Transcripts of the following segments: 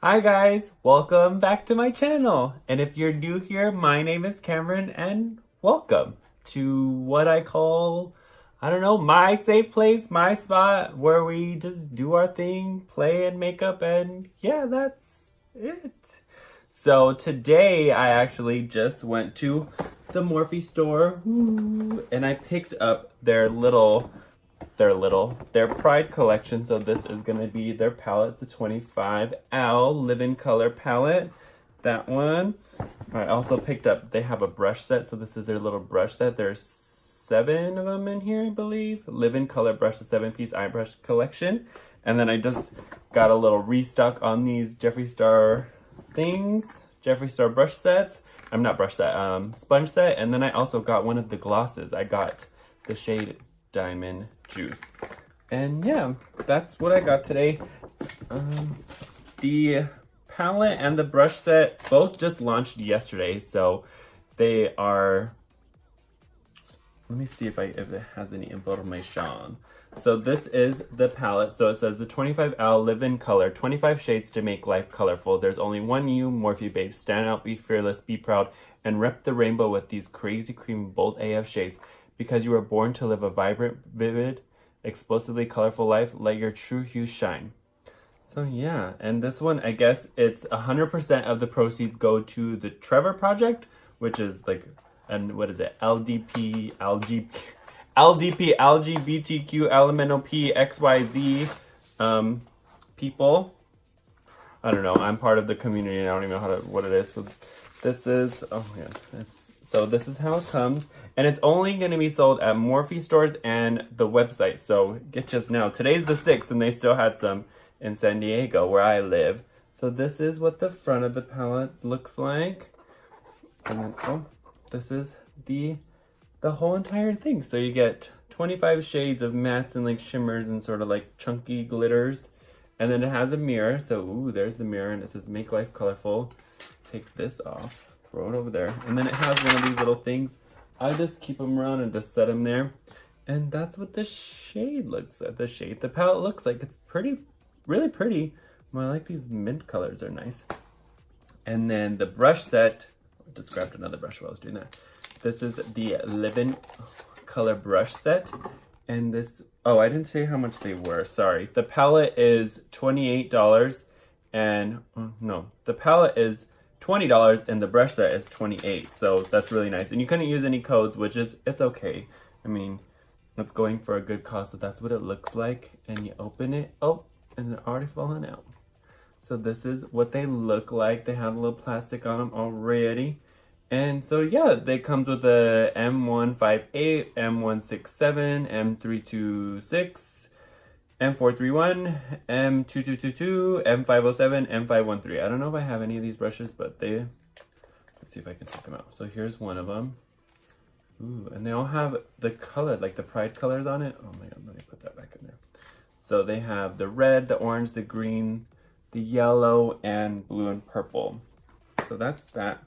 Hi guys, welcome back to my channel. And if you're new here, my name is Cameron and welcome to what I call, I don't know, my safe place, my spot where we just do our thing, play and make up, and yeah, that's it. So today I actually just went to the Morphe store and I picked up their Pride collection. So this is going to be their palette, the 25L Live-In Color palette. That one. I also picked up, they have a brush set. So this is their little brush set. There's 7 of them in here, I believe. Live-In Color brush, the 7-piece eye brush collection. And then I just got a little restock on these Jeffree Star things. Jeffree Star brush sets. I'm not brush set, sponge set. And then I also got one of the glosses. I got the shade Diamond Juice. And yeah, that's what I got today. The palette and the brush set both just launched yesterday, so they are, let me see if it has any information. So this is the palette. So it says the 25L Live-In Color, 25 shades to make life colorful. There's only one you, Morphe babe. Stand out, be fearless, be proud, and rep the rainbow with these crazy cream bold AF shades. Because you were born to live a vibrant, vivid, explosively colorful life, let your true hues shine. So yeah, and this one, I guess it's 100% of the proceeds go to the Trevor Project, which is like, and what is it? LGBTQ, LMNOP, XYZ, people. I don't know. I'm part of the community and I don't even know what it is. So this is, oh man, so this is how it comes. And it's only going to be sold at Morphe stores and the website. So get just now. Today's the 6th and they still had some in San Diego where I live. So this is what the front of the palette looks like. And then, oh, this is the whole entire thing. So you get 25 shades of mattes and like shimmers and sort of like chunky glitters. And then it has a mirror. So, ooh, there's the mirror and it says make life colorful. Take this off, throw it over there. And then it has one of these little things. I just keep them around and just set them there. And that's what the shade looks like. The palette looks like. It's pretty, really pretty. Well, I like these mint colors, are nice. And then the brush set, I just grabbed another brush while I was doing that. This is the Live-In Color brush set. And this, oh, I didn't say how much they were, sorry. The palette is $28 and, oh, no, the palette is $20 and the brush set is $28. So that's really nice. And you couldn't use any codes, which is, it's okay. I mean, it's going for a good cause. So that's what it looks like. And you open it, oh, and they're already falling out. So this is what they look like. They have a little plastic on them already. And so yeah, they comes with a M158, M167, M326, M431, M2222, M507, M513. I don't know if I have any of these brushes, but let's see if I can check them out. So here's one of them. Ooh, and they all have the color, like the Pride colors on it. Oh my God, let me put that back in there. So they have the red, the orange, the green, the yellow, and blue and purple. So that's that.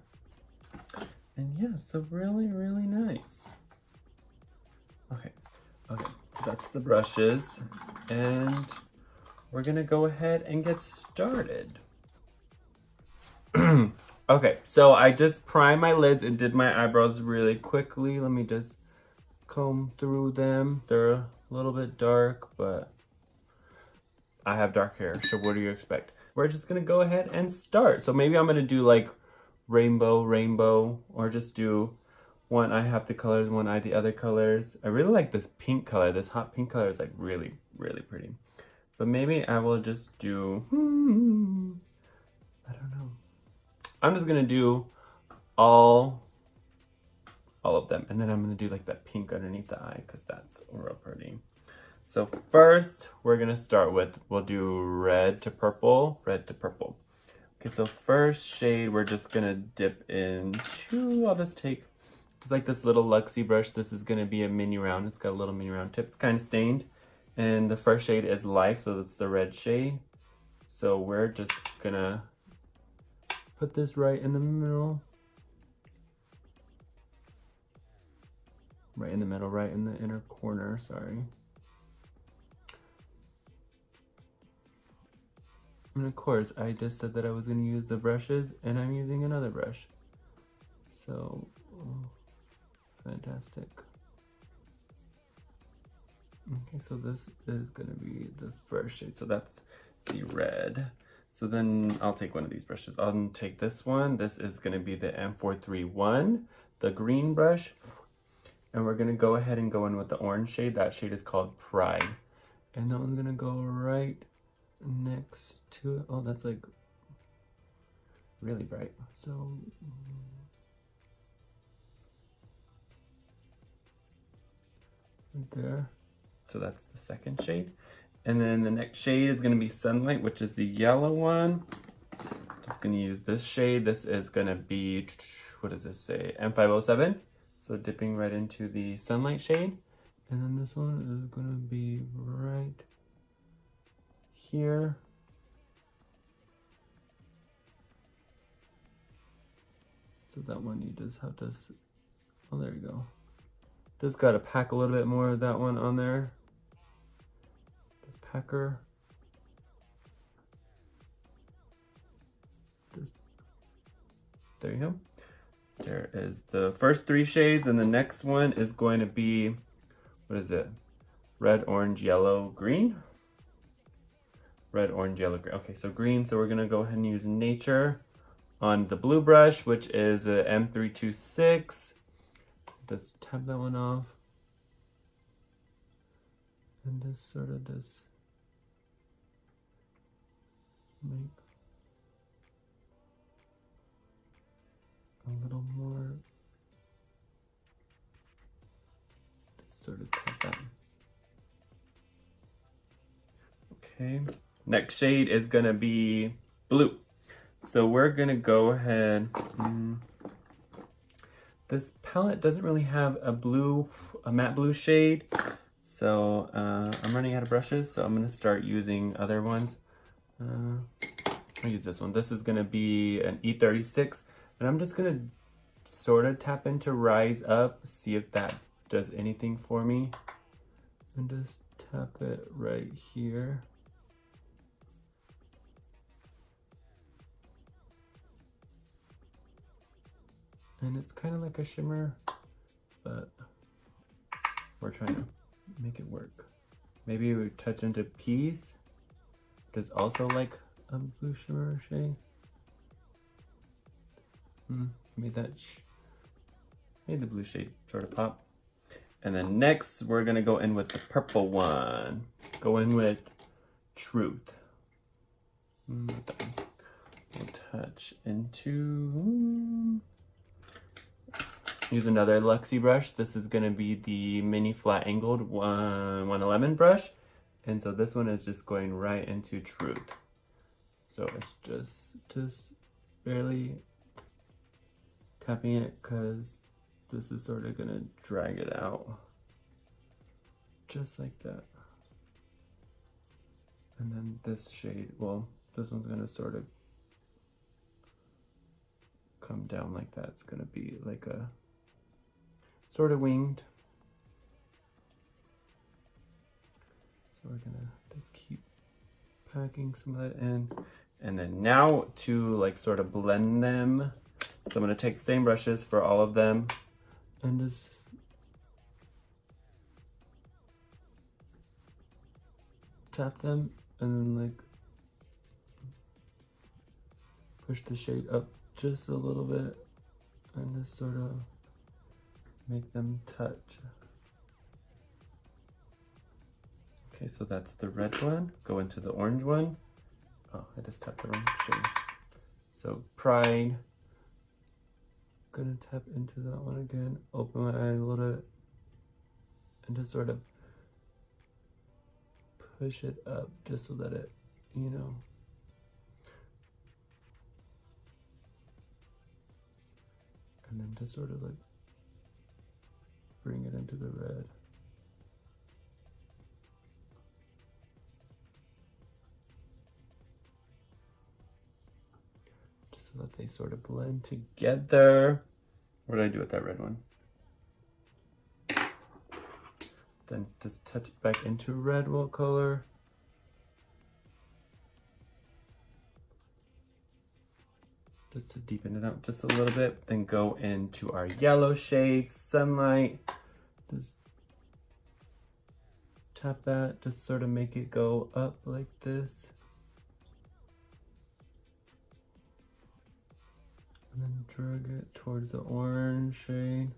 And yeah, so really, really nice. Okay, so that's the brushes. And we're gonna go ahead and get started. Okay, so I just primed my lids and did my eyebrows really quickly. Let me just comb through them. They're a little bit dark, but I have dark hair, so what do you expect? We're just gonna go ahead and start. So maybe I'm gonna do like rainbow, or just do one eye half the colors, one eye the other colors. I really like this pink color. This hot pink color is like really, really pretty. But maybe I will just do, I don't know. I'm just gonna do all of them. And then I'm gonna do like that pink underneath the eye because that's real pretty. So first we're gonna start with, we'll do red to purple. Okay, so first shade we're just gonna dip into, I'll just take just like this little Luxie brush. This is gonna be a mini round. It's got a little mini round tip. It's kind of stained. And the first shade is Life, so that's the red shade. So we're just gonna put this right in the middle. Right in the middle, right in the inner corner, sorry. And of course, I just said that I was going to use the brushes, and I'm using another brush. So, fantastic. Okay, so this is going to be the first shade. So that's the red. So then I'll take one of these brushes. I'll take this one. This is going to be the M431, the green brush. And we're going to go ahead and go in with the orange shade. That shade is called Pride. And that one's going to go right next to it. Oh, that's like really bright. So right there. So that's the second shade. And then the next shade is going to be Sunlight, which is the yellow one. Just going to use this shade. This is going to be, what does this say? M507. So dipping right into the Sunlight shade. And then this one is going to be right here. So that one you just have to, oh, there you go. Just got to pack a little bit more of that one on there. Just packer. Just, there you go. There is the first three shades, and the next one is going to be, what is it? Red, orange, yellow, green? Red, orange, yellow, green. Okay, so green, so we're gonna go ahead and use Nature on the blue brush, which is a M326. Just tap that one off. And just sort of just make a little more, just sort of tap that. Okay, next shade is gonna be blue. So we're gonna go ahead, this palette doesn't really have a matte blue shade. So I'm running out of brushes, so I'm gonna start using other ones. I'll use this one. This is gonna be an E36. And I'm just gonna sort of tap into Rise Up, see if that does anything for me. And just tap it right here. And it's kind of like a shimmer, but we're trying to make it work. Maybe we touch into Peas, which is also like a blue shimmer shade. Made the blue shade sort of pop. And then next we're gonna go in with the purple one. Go in with Truth. We'll touch into, use another Luxie brush. This is gonna be the mini flat angled 111 brush. And so this one is just going right into Truth. So it's just barely tapping it, because this is sort of gonna drag it out. Just like that. And then this shade, well, this one's gonna sort of come down like that. It's gonna be like a sort of winged. So we're gonna just keep packing some of that in. And then now to like sort of blend them. So I'm gonna take the same brushes for all of them and just tap them and then like push the shade up just a little bit and just sort of make them touch. Okay, so that's the red one. Go into the orange one. Oh, I just tapped the wrong shade. So Pride. Gonna tap into that one again, open my eye a little bit, and just sort of push it up just so that it, you know, and then just sort of like bring it into the red. So that they sort of blend together. What did I do with that red one? Then just touch it back into red color. just to deepen it out just a little bit. Then go into our yellow shade, Sunlight. Just tap that, just sort of make it go up like this. And then drag it towards the orange shade.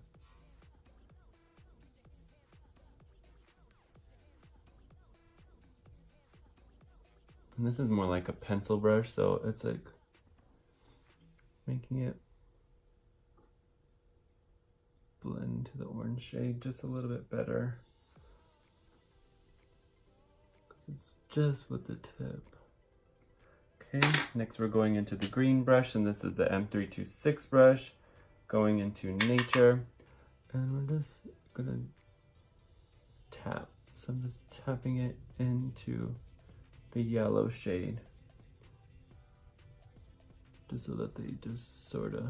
And this is more like a pencil brush, so it's like making it blend to the orange shade just a little bit better. It's just with the tip. Okay, next we're going into the green brush, and this is the M326 brush, going into nature. And we're just gonna tap. So I'm just tapping it into the yellow shade, just so that they just sort of,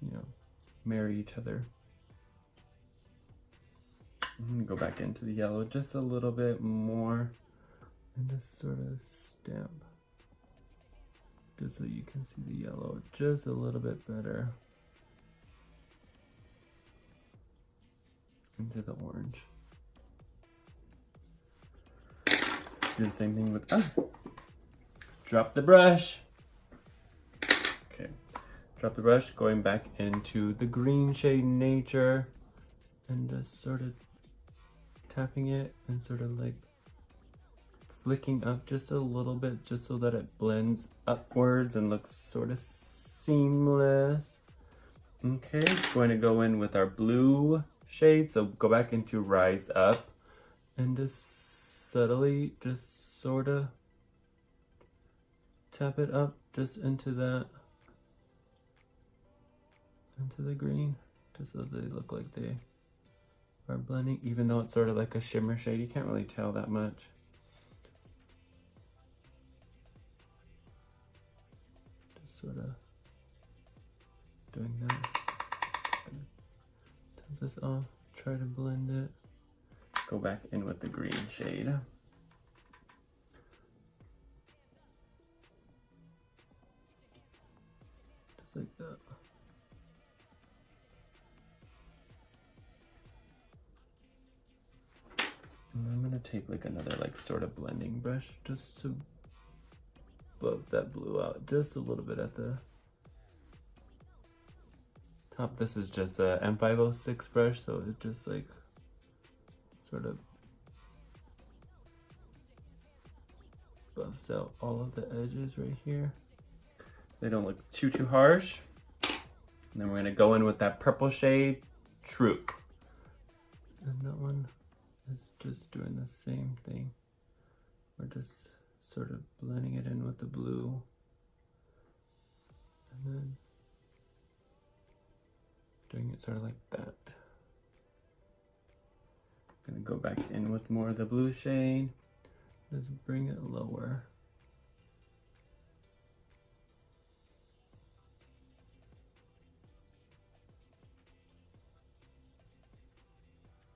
you know, marry each other. I'm gonna go back into the yellow just a little bit more and just sort of stamp, just so you can see the yellow just a little bit better into the orange. Do the same thing with, drop the brush. Okay, drop the brush, going back into the green shade Nature, and just sort of tapping it and sort of like flicking up just a little bit, just so that it blends upwards and looks sort of seamless. Okay, going to go in with our blue shade, so go back into Rise Up and just subtly just sort of tap it up just into that, into the green, just so they look like they are blending, even though it's sort of like a shimmer shade. You can't really tell that much. Just sort of doing that. Tap this off, try to blend it. Go back in with the green shade. Just like that. And I'm gonna take like another like sort of blending brush just to buff that blue out just a little bit at the top. This is just a M506 brush, so it just like sort of buffs out all of the edges right here. They don't look too harsh. And then we're gonna go in with that purple shade, Troop. And that one is just doing the same thing. We're just sort of blending it in with the blue. And then doing it sort of like that. Gonna go back in with more of the blue shade. Just bring it lower.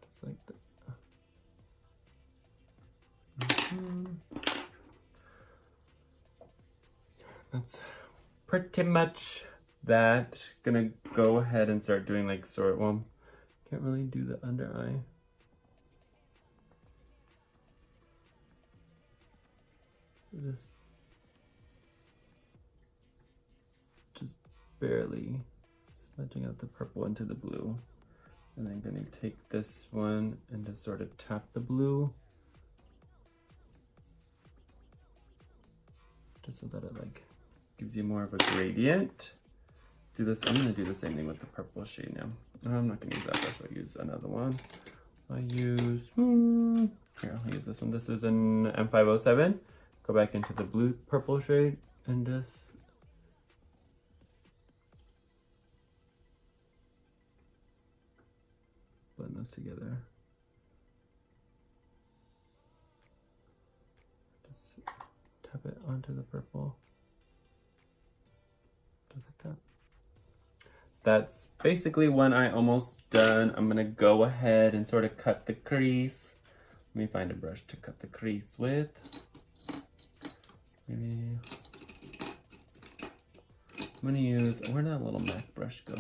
Just like that. That's pretty much that. Gonna go ahead and start doing like well, can't really do the under eye. Just barely smudging out the purple into the blue, and then gonna take this one and just sort of tap the blue, just so that it like gives you more of a gradient. Do this. I'm gonna do the same thing with the purple shade now. I'm not gonna use that brush. I'll use another one. I'll use here. I'll use this one. This is an M507. Go back into the blue purple shade and just blend those together. Just tap it onto the purple. Just like that. That's basically when I almost done. I'm gonna go ahead and sort of cut the crease. Let me find a brush to cut the crease with. Maybe I'm gonna use, where'd that little MAC brush go?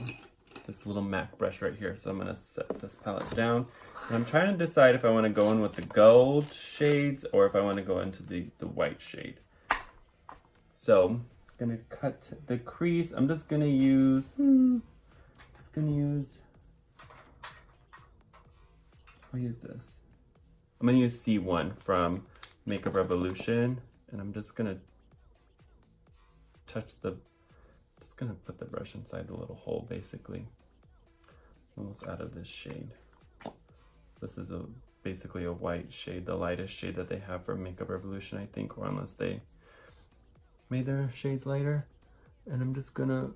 This little MAC brush right here. So I'm gonna set this palette down. And I'm trying to decide if I wanna go in with the gold shades or if I wanna go into the white shade. So I'm gonna cut the crease. I'm just gonna use, I'll use this. I'm gonna use C1 from Makeup Revolution. And I'm just gonna gonna put the brush inside the little hole, basically. Almost out of this shade. This is basically a white shade, the lightest shade that they have for Makeup Revolution, I think, or unless they made their shades lighter. And I'm just gonna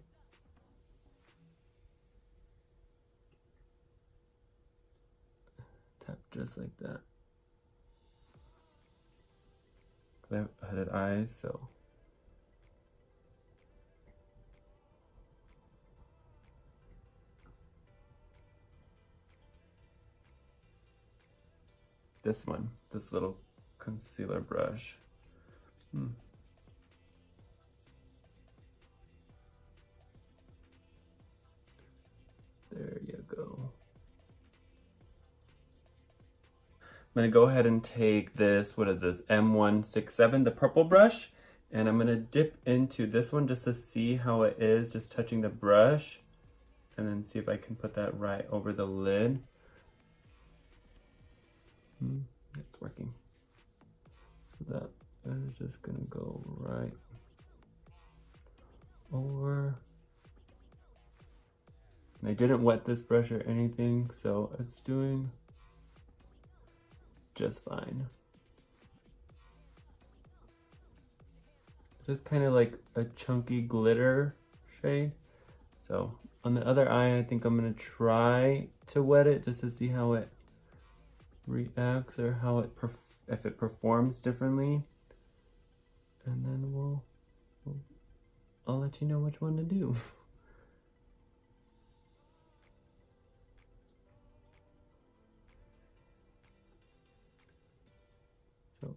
tap just like that. I have hooded eyes, so this one, this little concealer brush. There you go. I'm gonna go ahead and take this, what is this, M167, the purple brush, and I'm gonna dip into this one just to see how it is, just touching the brush, and then see if I can put that right over the lid. It's working. So that is just gonna go right over. And I didn't wet this brush or anything, so it's doing just fine. Just kind of like a chunky glitter shade. So on the other eye, I think I'm gonna try to wet it just to see how it reacts or how it if it performs differently, and then I'll let you know which one to do. So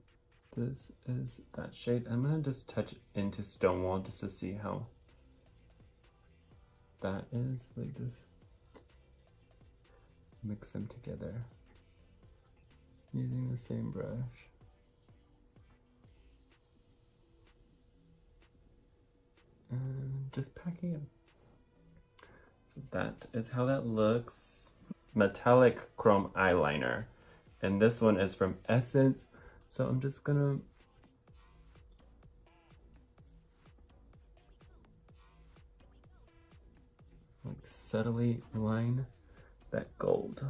this is that shade. I'm gonna just touch into Stonewall just to see how that is, like this. Mix them together using the same brush. And just packing it. So that is how that looks. Metallic chrome eyeliner. And this one is from Essence. So I'm just gonna like subtly line that gold.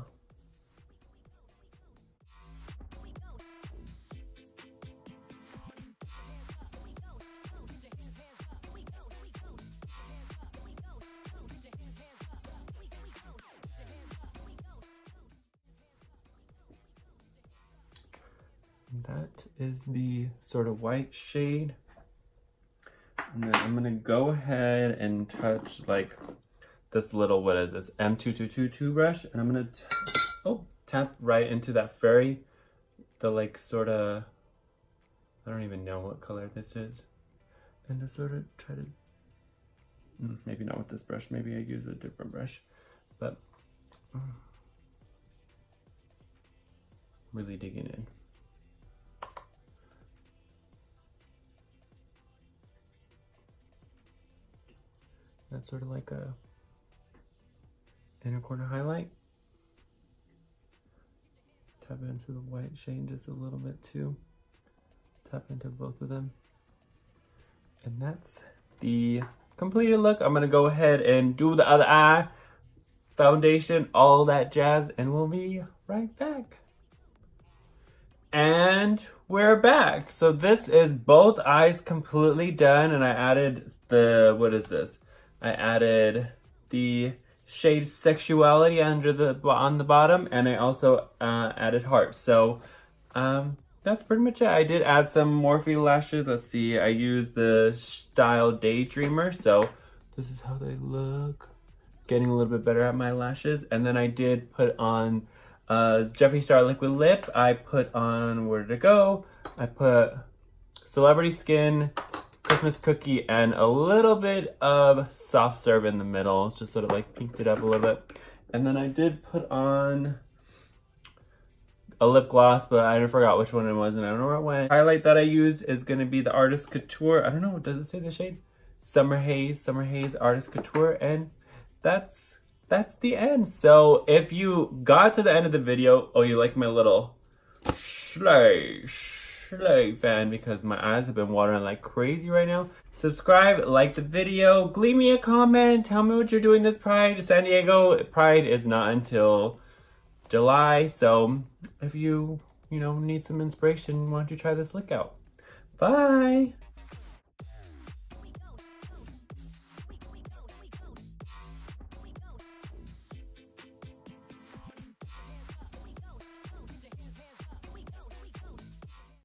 That is the sort of white shade. And then I'm gonna go ahead and touch like this little, what is this, M2222 brush, and I'm gonna tap right into that fairy, the like sort of, I don't even know what color this is, and just sort of try to, maybe not with this brush, maybe I use a different brush, but really digging in. That's sort of like a inner corner highlight. Tap into the white shade just a little bit too. Tap into both of them. And that's the completed look. I'm gonna go ahead and do the other eye, foundation, all that jazz, and we'll be right back. And we're back. So this is both eyes completely done, and I added the, what is this? I added the shade Sexuality on the bottom, and I also added Heart. So that's pretty much it. I did add some Morphe lashes. Let's see, I used the Style Daydreamer, so this is how they look. Getting a little bit better at my lashes. And then I did put on Jeffree Star Liquid Lip. I put on, where did it go? I put Celebrity Skin, Chris Christmas cookie and a little bit of soft serve in the middle. It's just sort of like pinked it up a little bit. And then I did put on a lip gloss, but I forgot which one it was and I don't know where it went. Highlight that I used is going to be the Artist Couture. I don't know, does it say the shade? Summer Haze Artist Couture, and that's the end. So if you got to the end of the video, oh, you like my little Schley fan because my eyes have been watering like crazy right now. Subscribe, like the video, leave me a comment, tell me what you're doing this Pride. San Diego Pride is not until July, so if you need some inspiration, why don't you try this look out. Bye!